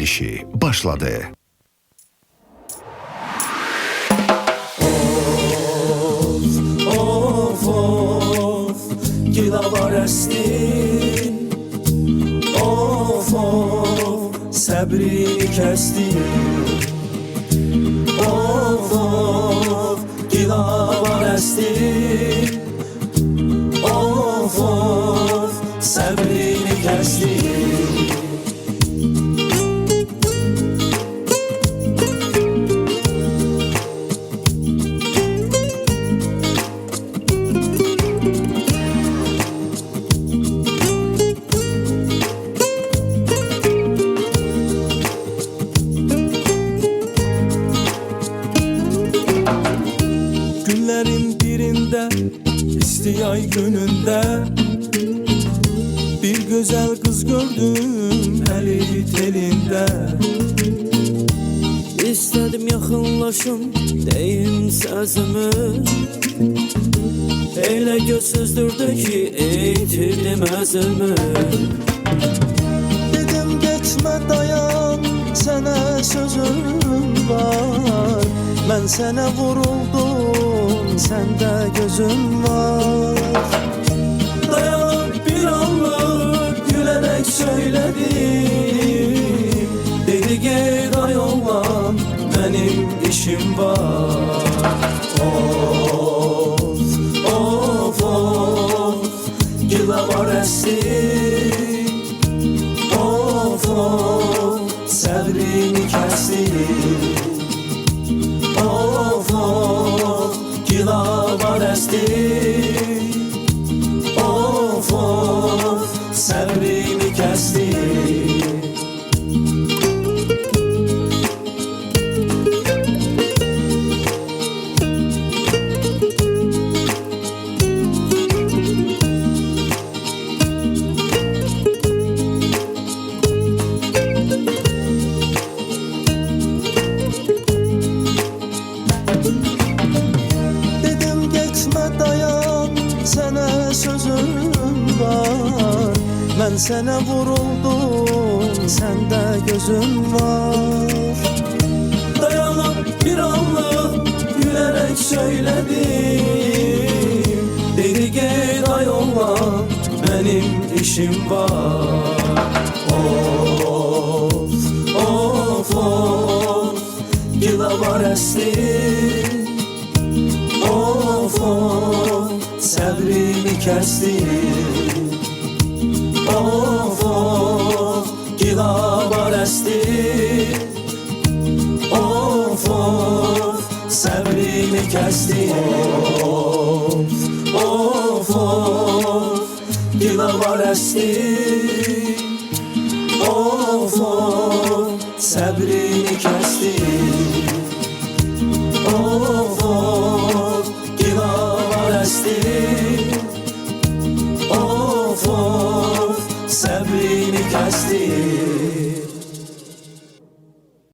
verilişi başladı. Of of gilavar estin, of səbrini kəstin. Of gilavar estin, of səbrini kəstin. Günlerin birinde, istiyay gününde bir güzel kız gördüm eli telinde. İstedim yakınlaşım, deyim sözümü. Elə gözsüzdürdü ki, eğitirdim özümü. Dedim geçme dayan, sana sözüm var. Ben sana vuruldum, sende gözüm var. Dayan bir anlık, gülerek söyledim. Dedi gel ayollan, benim işim var. Of gilavar estin, of səbrini kəstin. Of gilavar estin, of səbrini kəstin. Dedim geçme dayan, sana sözüm var. Ben sana vuruldum, sende gözüm var. Dayanıp bir anlık, gülerek söyledim. Dedi gel ayollan, benim işim var. Of gilavar estin, of səbrini kəstin. Of gilavar estin, of səbrini kəstin. Of gilavar estin, of səbrini kəstin. Of gilavar estin, of səbrini kəstin.